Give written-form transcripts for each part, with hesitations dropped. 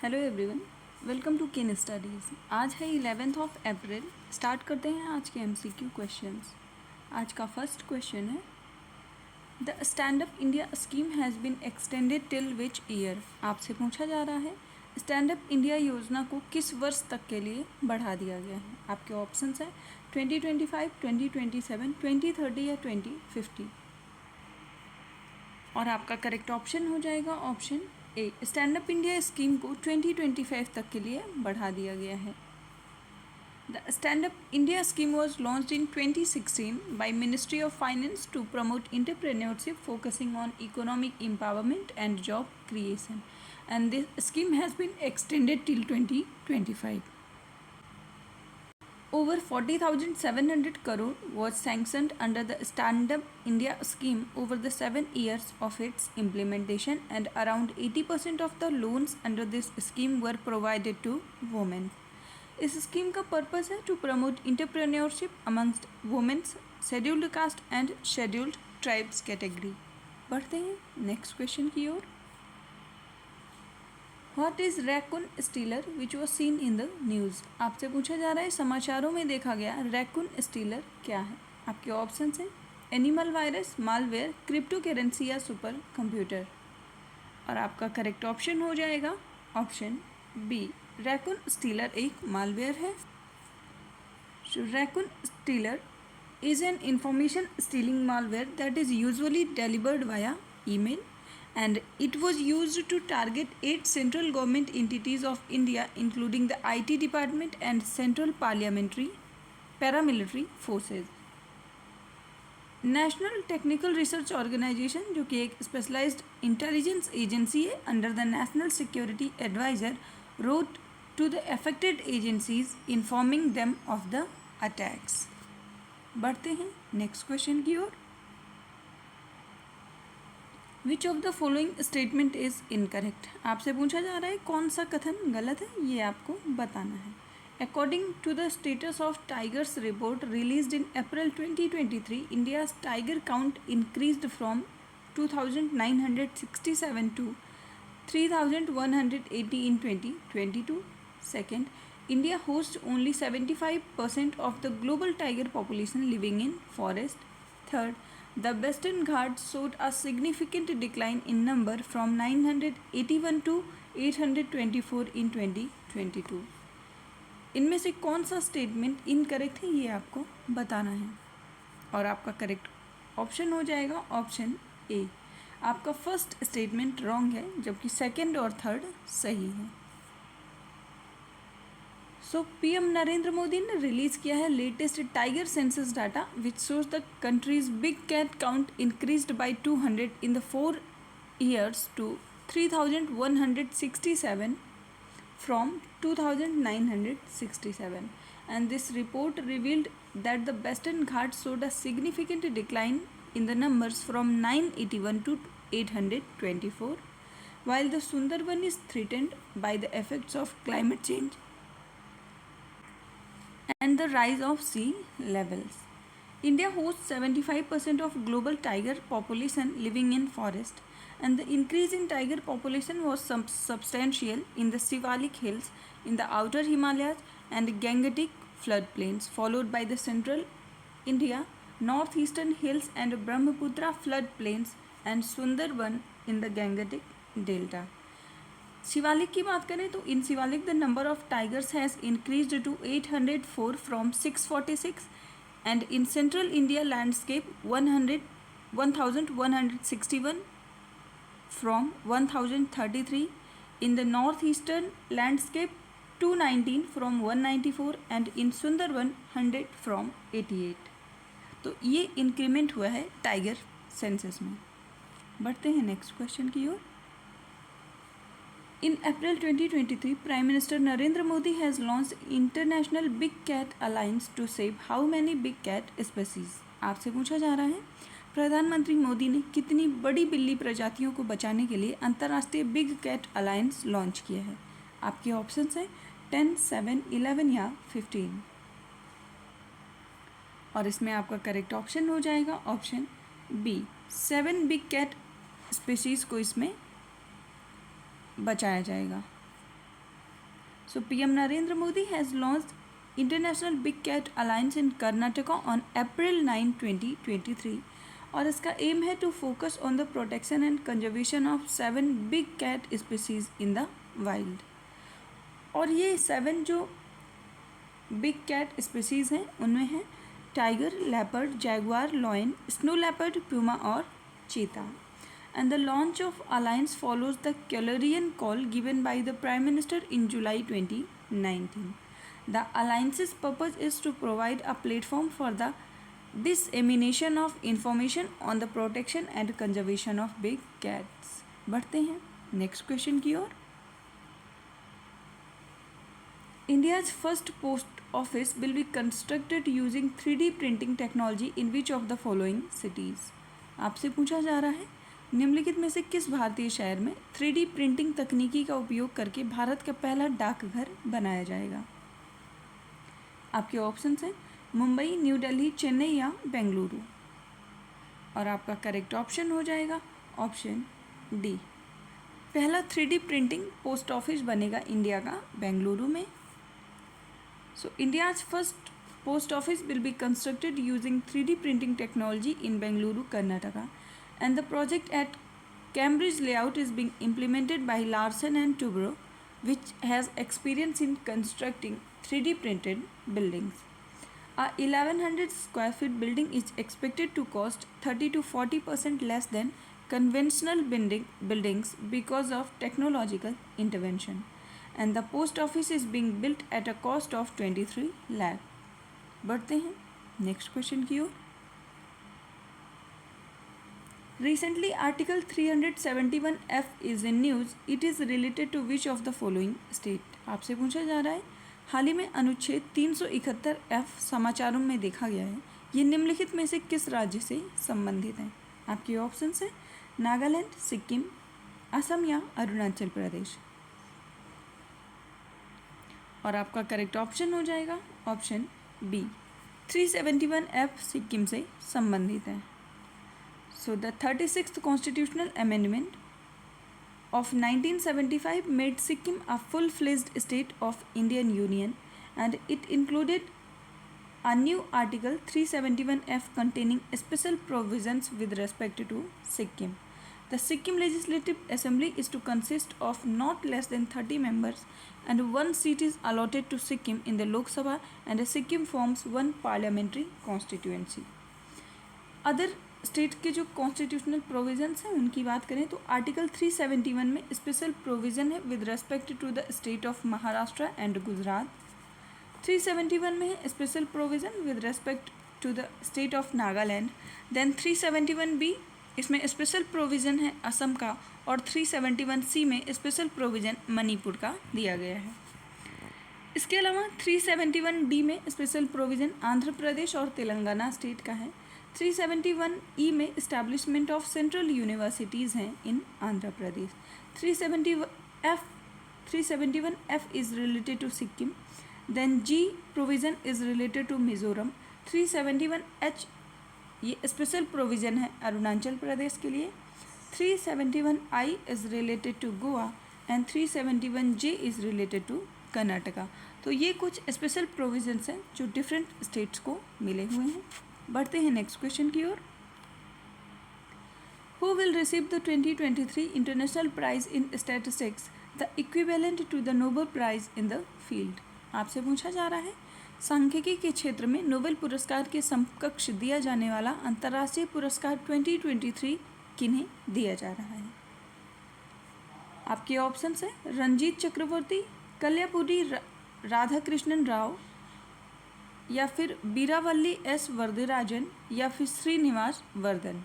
Hello everyone, welcome to किन studies. आज है 11 अप्रैल। स्टार्ट करते हैं आज के एमसीक्यू क्वेश्चंस। आज का फर्स्ट क्वेश्चन है, the stand up India scheme has been extended till which year. आपसे पूछा जा रहा है स्टैंड अप इंडिया योजना को किस वर्ष तक के लिए बढ़ा दिया गया है। आपके ऑप्शंस हैं 2025, 2027, 2030 या 2050। और आपका करेक्ट ऑप्शन हो जाएगा option A, stand up India scheme को 2025 तक के लिए बढ़ा दिया गया है। The stand up India scheme was launched in 2016 by ministry of finance to promote entrepreneurship focusing on economic empowerment and job creation and this scheme has been extended till 2025. Over 40,700 crore was sanctioned under the Stand Up India scheme over the 7 years of its implementation, and around 80% of the loans under this scheme were provided to women. इस scheme का purpose है to promote entrepreneurship amongst womens, scheduled caste and scheduled tribes category. बढ़ते हैं next question की ओर। What is raccoon stealer which was seen in the news. आपसे पूछा जा रहा है समाचारों में देखा गया रैकून स्टीलर क्या है। आपके ऑप्शंस हैं animal virus, malware, crypto currency या सुपर कंप्यूटर। और आपका करेक्ट ऑप्शन हो जाएगा ऑप्शन बी, रैकून स्टीलर एक मालवेयर है। Raccoon stealer is an information stealing malware that is usually delivered via email, and it was used to target 8 central government entities of India including the IT department and central paramilitary forces. National technical research organisation, जो कि एक specialised intelligence agency है under the national security adviser, wrote to the affected agencies informing them of the attacks. बढ़ते हैं next question की ओर। Which of the following statement is incorrect. आपसे पूछा जा रहा है कौन सा कथन गलत है, ये आपको बताना है। According to the status of tigers report released in April 2023, India's tiger count increased from 2,967 to 3,180 in 2022. Second, India hosts only 75% of the global tiger population living in forest. Third, the Western Ghats showed a significant decline in number from 981 to 824 in 2022. इनमें से कौन सा statement incorrect है, ये आपको बताना है। और आपका करेक्ट ऑप्शन हो जाएगा ऑप्शन ए। आपका फर्स्ट स्टेटमेंट रॉन्ग है, जबकि सेकंड और थर्ड सही है। सो पीएम नरेंद्र मोदी ने रिलीज़ किया है latest tiger census data which shows the country's big cat count increased by 200 in the 4 years to 3,167 from 2,967, and this report revealed that the Western Ghats showed a significant decline in the numbers from 981 to 824, while the Sundarban is threatened by the effects of climate change and the rise of sea levels. India hosts 75% of global tiger population living in forest, and the increase in tiger population was substantial in the Shivalik Hills, in the outer Himalayas and Gangetic floodplains, followed by the central India, northeastern hills and Brahmaputra floodplains, and Sundarban in the Gangetic delta. Shivalik की बात करें तो in Shivalik the number of tigers has increased to 804 from 646, and in central India landscape 1161 from 1033, in the north eastern landscape 219 from 194, and in Sundarban 100 from 88। तो ये increment हुआ है tiger census में। बढ़ते हैं नेक्स्ट क्वेश्चन की ओर। In April 2023, Prime Minister Narendra Modi has launched International Big Cat Alliance to save how many big cat species? आपसे पूछा जा रहा है प्रधानमंत्री मोदी ने कितनी बड़ी बिल्ली प्रजातियों को बचाने के लिए अंतर्राष्ट्रीय बिग कैट अलायंस लॉन्च किया है। आपके ऑप्शंस हैं 10, 7, 11 या 15। और इसमें आपका करेक्ट ऑप्शन हो जाएगा option B, 7 big cat species को इसमें बचाया जाएगा। So PM Narendra Modi has launched International Big Cat Alliance in Karnataka on April 9, 2023 और इसका एम है to focus on the protection and conservation of 7 big cat species in the wild. और ये 7 जो बिग कैट स्पीसीज हैं उनमें हैं tiger, leopard, Jaguar, lion, snow leopard, Puma और चीता। And the launch of alliance follows the Calorian call given by the Prime Minister in July 2019. The alliance's purpose is to provide a platform for the dissemination of information on the protection and conservation of big cats. बढ़ते हैं next question की ओर। India's first post office will be constructed using 3D printing technology in which of the following cities? आपसे पूछा जा रहा है निम्नलिखित में से किस भारतीय शहर में 3D प्रिंटिंग तकनीकी का उपयोग करके भारत का पहला डाकघर बनाया जाएगा? आपके ऑप्शंस हैं मुंबई, न्यू दिल्ली, चेन्नई या बेंगलुरु। और आपका करेक्ट ऑप्शन हो जाएगा ऑप्शन डी। पहला 3D प्रिंटिंग पोस्ट ऑफिस बनेगा इंडिया का बेंगलुरु में। सो India's first post office will be constructed using 3D printing technology in Bengaluru, Karnataka, and the project at Cambridge layout is being implemented by Larsen and Toubro, which has experience in constructing 3D printed buildings. A 1100 square feet building is expected to cost 30 to 40% less than conventional buildings because of technological intervention. And the post office is being built at a cost of 23 lakh. बढ़ते हैं next question की ओर। Recently, Article 371F is in news. It is related to which of the following state? आपसे पूछा जा रहा है हाल ही में अनुच्छेद 371F समाचारों में देखा गया है, ये निम्नलिखित में से किस राज्य से संबंधित है? आपके ऑप्शंस हैं नागालैंड, सिक्किम, असम या अरुणाचल प्रदेश। और आपका करेक्ट ऑप्शन हो जाएगा ऑप्शन बी। 371F सिक्किम से संबंधित है। So the 36th Constitutional Amendment of 1975 made Sikkim a full-fledged state of Indian Union, and it included a new Article 371F containing special provisions with respect to Sikkim. The Sikkim Legislative Assembly is to consist of not less than 30 members, and 1 seat is allotted to Sikkim in the Lok Sabha, and Sikkim forms 1 parliamentary constituency. Other state के जो constitutional provisions हैं उनकी बात करें तो article 371 में special provision है with respect to the state of Maharashtra and Gujarat. 371 में है special provision with respect to the state of Nagaland. Then 371B इसमें स्पेशल प्रोविज़न है असम का, और 371C में स्पेशल प्रोविज़न मणिपुर का दिया गया है। इसके अलावा 371D में स्पेशल प्रोविज़न आंध्र प्रदेश और तेलंगाना स्टेट का है। 371E में इस्टेब्लिशमेंट ऑफ सेंट्रल यूनिवर्सिटीज़ हैं in Andhra Pradesh. 371F is related to Sikkim. Then G provision is related to Mizoram. 371H ये स्पेशल प्रोविज़न है अरुणाचल प्रदेश के लिए। 371I is related to Goa and 371J is related to Karnataka. तो ये कुछ स्पेशल प्रोविजंस हैं जो डिफरेंट स्टेट्स को मिले हुए हैं। बढ़ते हैं नेक्स्ट क्वेश्चन की ओर। Who will receive the 2023 international prize in statistics the equivalent to the Nobel prize in the field? आपसे पूछा जा रहा है सांख्यिकी के क्षेत्र में नोबेल पुरस्कार के समकक्ष दिया जाने वाला अंतर्राष्ट्रीय पुरस्कार 2023 किन्हें दिया जा रहा है? आपके ऑप्शंस हैं रंजीत चक्रवर्ती, कल्यापुरी राधाकृष्णन राव, या फिर बीरावल्ली एस वर्दराजन, या फिर श्रीनिवास वर्धन।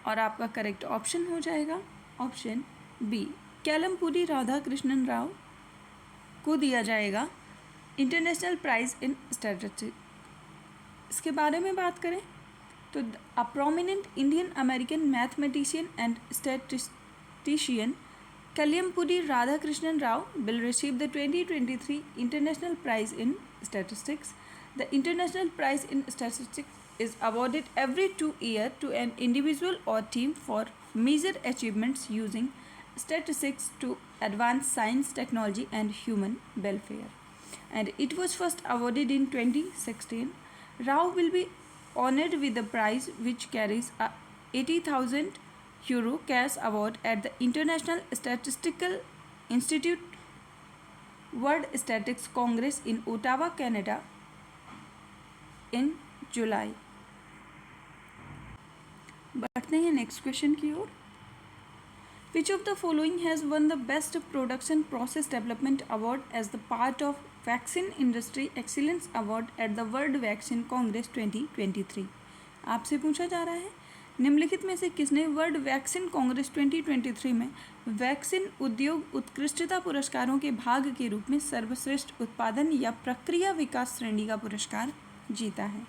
और आपका करेक्ट ऑप्शन हो जाएगा ऑप्शन बी, कैलमपुरी राधाकृष्णन राव को दिया जाएगा इंटरनेशनल प्राइज इन स्टैटिस्टिक्स। इसके बारे में बात करें तो a prominent Indian American mathematician and statistician Kalyampudi Radhakrishnan Rao will receive the 2023 International Prize in Statistics. The International Prize in Statistics is awarded every 2 years to an individual or team for major achievements using statistics to advance science, technology, and human welfare. And it was first awarded in 2016. Rao will be honored with the prize, which carries a 80,000 euro cash award at the International Statistical Institute World Statistics Congress in Ottawa, Canada in जुलाई. बढ़ते हैं next question की ओर. Which of the following has won the Best Production Process Development Award as the part of Vaccine Industry Excellence Award at the World Vaccine Congress 2023? आपसे पूछा जा रहा है निम्नलिखित में से किसने वर्ल्ड वैक्सीन कांग्रेस 2023 में वैक्सीन उद्योग उत्कृष्टता पुरस्कारों के भाग के रूप में सर्वश्रेष्ठ उत्पादन या प्रक्रिया विकास श्रेणी का पुरस्कार जीता है.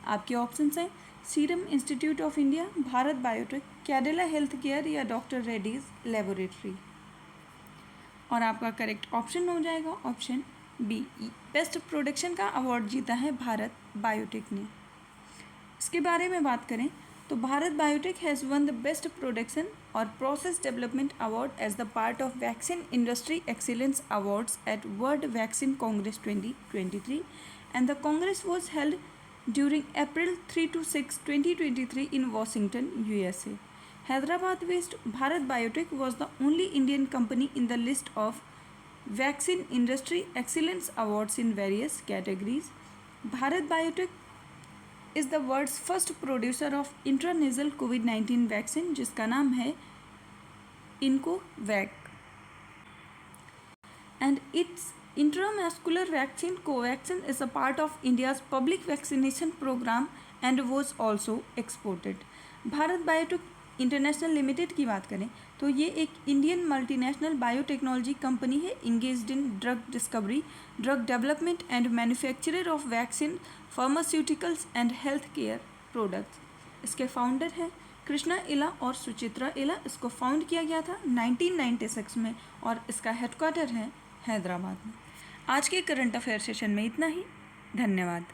आपके ऑप्शंस हैं serum institute of India, Bharat biotech, Cadila health care या डॉक्टर रेड्डीज लेबोरेटरी. और आपका करेक्ट ऑप्शन हो जाएगा ऑप्शन बी. बेस्ट प्रोडक्शन का अवार्ड जीता है भारत बायोटेक ने. इसके बारे में बात करें तो Bharat Biotech has won the best production और process development award as the part of vaccine industry excellence awards at world vaccine congress 2023 and the Congress was held during April 3 to 6, 2023 in Washington, USA. Hyderabad-based Bharat Biotech was the only Indian company in the list of Vaccine Industry Excellence Awards in various categories. Bharat Biotech is the world's first producer of intranasal COVID-19 vaccine जिसका नाम है IncoVac. And its intramuscular vaccine Covaxin is a part of India's public vaccination program and was also exported. Bharat biotech international limited की बात करें तो ये एक Indian multinational biotechnology company है engaged in drug discovery, drug development and manufacturer of vaccine, pharmaceuticals and health care products. इसके founder हैं कृष्णा इला और सुचित्रा इला. इसको फाउंड किया गया था 1996 में और इसका हेडक्वार्टर है हैदराबाद में. आज के करंट अफेयर सेशन में इतना ही. धन्यवाद.